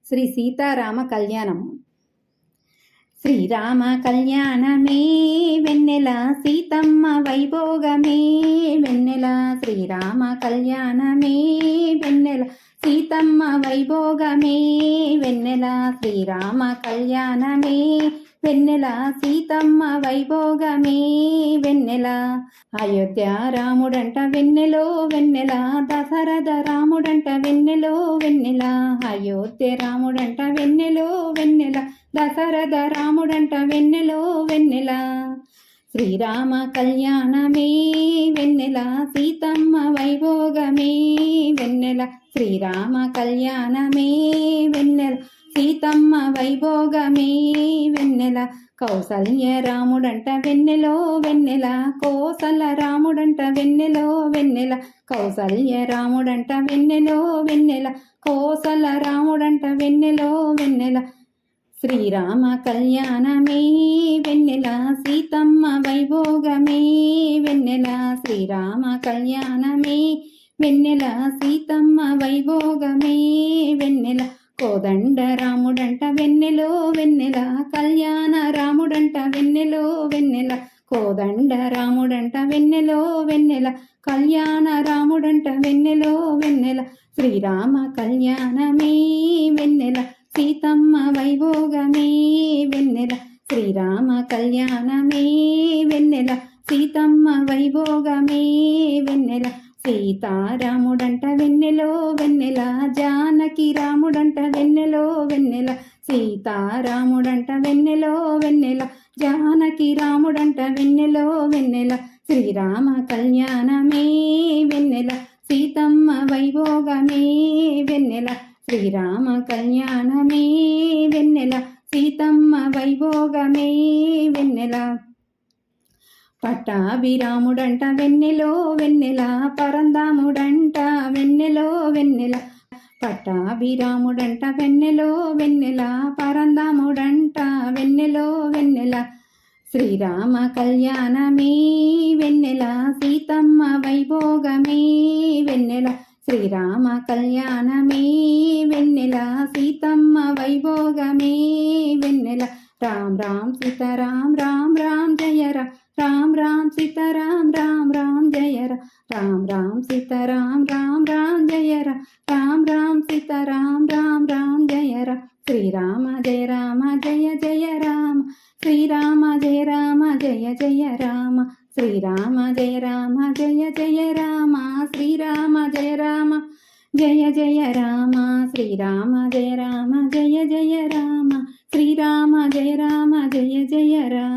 శ్రీ సీతారామ కళ్యాణము. శ్రీరామ కళ్యాణమే వెన్నెల సీతమ్మ వైభోగమే వెన్నెల. శ్రీరామ కళ్యాణమే వెన్నెల సీతమ్మ వైభోగమే వెన్నెల. శ్రీరామ కళ్యాణమే వెన్నెల సీతమ్మ వైభోగమే వెన్నెల. అయోధ్య రాముడంట వెన్నెలో వెన్నెల, దశరథ రాముడంట వెన్నెలో వెన్నెల. అయోధ్య రాముడంట వెన్నెలో వెన్నెల, దశరథ రాముడంట వెన్నెలో వెన్నెల. శ్రీరామ కళ్యాణమే వెన్నెల సీతమ్మ వైభోగమే వెన్నెల. శ్రీరామ కళ్యాణమే వెన్నెల సీతమ్మ వైభోగమే వెన్నెల. కౌసల్య రాముడంట వెన్నెలో వెన్నెల, కోసల రాముడంట వెన్నెలో వెన్నెల. కౌసల్య రాముడంట వెన్నెలో వెన్నెల, కోసల రాముడంట వెన్నెలో వెన్నెల. శ్రీరామ కళ్యాణమే వెన్నెల సీతమ్మ వైభోగమే వెన్నెల. శ్రీరామ కళ్యాణమే వెన్నెల సీతమ్మ వైభోగమే వెన్నెల. కోదండ రాముడంట వెన్నెలో వెన్నెల, కళ్యాణ రాముడంట వెన్నెలో వెన్నెల. కోదండ రాముడంట వెన్నెలో వెన్నెల, కళ్యాణ రాముడంట వెన్నెలో వెన్నెల. శ్రీరామ కళ్యాణమే వెన్నెల సీతమ్మ వైభోగమే వెన్నెల. శ్రీరామ కళ్యాణమే వెన్నెల సీతమ్మ వైభోగమే వెన్నెల. సీతారాముడంట వెన్నెలో వెన్నెల, జానకి రాముడంట వెన్నెలో వెన్నెల. సీతారాముడంట వెన్నెలో వెన్నెల, జానకి రాముడంట వెన్నెలో వెన్నెల. శ్రీరామ కళ్యాణమే వెన్నెల సీతమ్మ వైభోగమే వెన్నెల. శ్రీరామ కళ్యాణమే వెన్నెల సీతమ్మ వైభోగమే వెన్నెల. పట్టాభిరాముడంట వెన్నెలో వెన్నెల, పరందాముడంట వెన్నెలో వెన్నెల. పట్టాభిరాముడంట వెన్నెలో వెన్నెల, పరందాముడంట వెన్నెలో వెన్నెల. శ్రీరామ కళ్యాణమే వెన్నెల సీతమ్మ వైభోగమే వెన్నెల. శ్రీరామ కళ్యాణమే వెన్నెల సీతమ్మ వైభోగమే వెన్నెల. రామ్ రామ్ సీతారాం రామ్ రామ్ జయ రామ్, రామ్ రామ్ సీతారాం రామ్ రామ్ జయ రామ్. రామ్ రామ్ సీతారాం రామ్ రామ్ జయ రామ్, రామ్ రామ్ సీతారాం రామ్ రామ్ జయ రామ్. శ్రీరామ జయ రామ జయ జయ రామ, శ్రీరామ జయ రామ జయ జయ రామ. శ్రీరామ జయ రామ జయ జయ రామ, శ్రీరామ జయ రామ జయ జయ రామ. శ్రీరామ జయ రామ జయ జయ రామ, శ్రీరామ జయ రామ జయ జయ రామ.